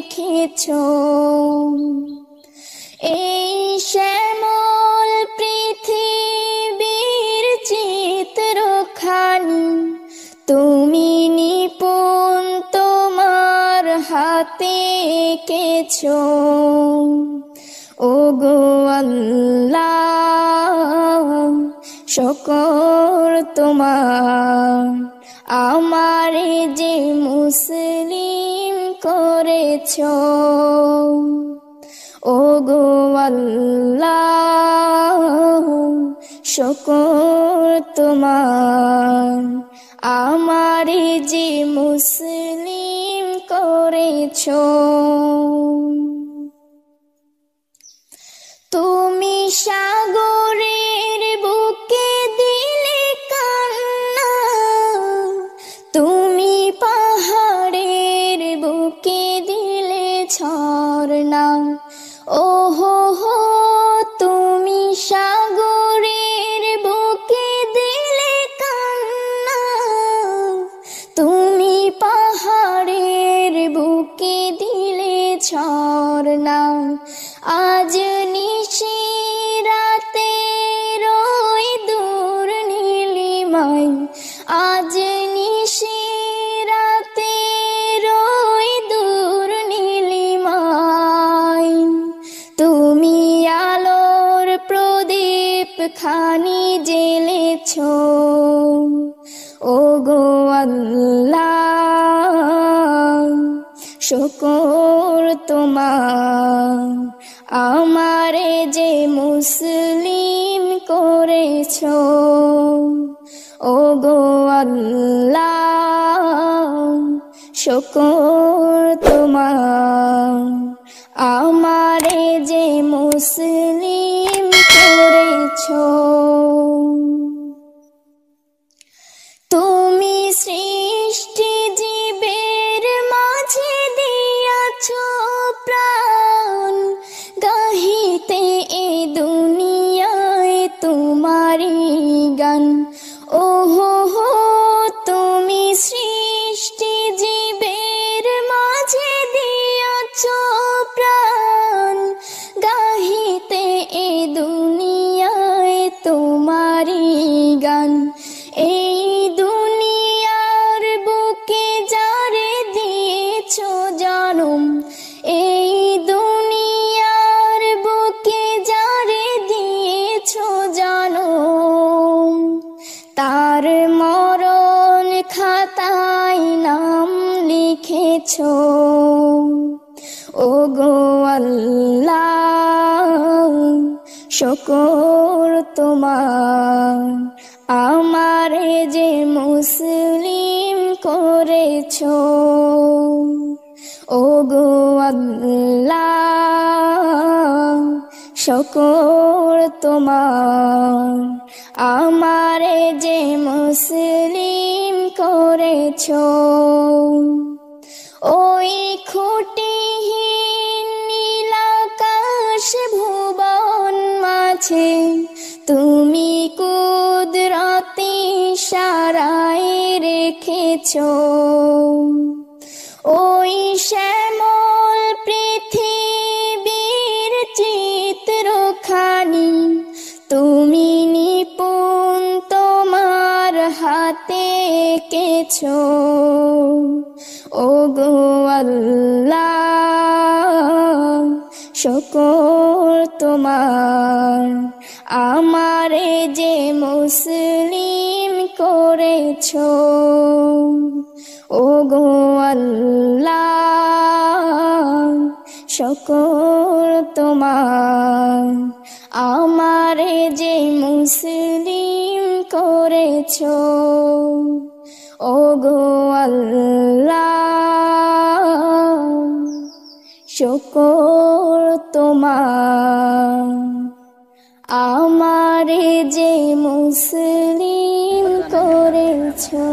রেখেছো। এই শ্যামল পৃথিবীর চিত্রখানি তুমি নিপুণ তোমার হাতে এঁকেছো। ওগো আল্লাহ শুকর তোমার, আমারে যে মুসলিম করেছো। ওগো আল্লাহ শুকর তোমার, আমারে যে মুসলিম করেছো। তুমি সাগরের বুকে দিলে কান্না, তুমি পাহাড়ের বুকে দিলে ঝরনা। ওহো হো তুমি সাগরের বুকে দিলে কান্না, তুমি পাহাড়ের বুকে দিলে ঝরনা। আজ নিশি রাতে রই দূর নীলিমায়, আজ নিশি রাতে রই দূর নীলিমায়। তুমি আলোর প্রদীপ খানি জ্বেলেছো। ওগো আল্লাহ শুকর তোমার, আমারে যে মুসলিম করেছো। ওগো আল্লাহ শুকর তোমার, আমারে যে মুসলিম করেছো। তুমি সৃষ্টি জীবের মাঝে দিয়াছো প্রাণ, গাহিতে এ দুনিয়ায় তোমারি গান। ওহো হো তুমি সৃষ্টি জীবের মাঝে দিয়াছো প্রাণ, গাহিতে এ দুনিয়ায় তোমারি গান। এই দুনিয়ার বুকে যারে দিয়েছো জনম, এই দুনিয়ার বুকে যারে দিয়েছো জনম, তার মরণ খাতায় নাম লিখেছো। ওগো আল্লাহ শুকর তোমার, আমারে যে মুসলিম করেছো। ওগো আল্লাহ শুকর তোমার, আমারে যে মুসলিম করেছো। ওই খুঁটিহীন নীল আকাশ ভুবন মাঝে তুমি কুদরতি ইশারায় রেখেছো। ওই শ্যামল পৃথিবীর চিত্রখানি তুমি নিপুণ তোমার হাতে এঁকেছো। ওগো আল্লাহ শুকর তোমার, আমারে যে মুসলিম করেছো। ওগো আল্লাহ শুকর তোমার, আমারে যে মুসলিম করেছো। ওগো আল্লাহ শুকর তোমার, আমারে যে মুসলিম করেছো।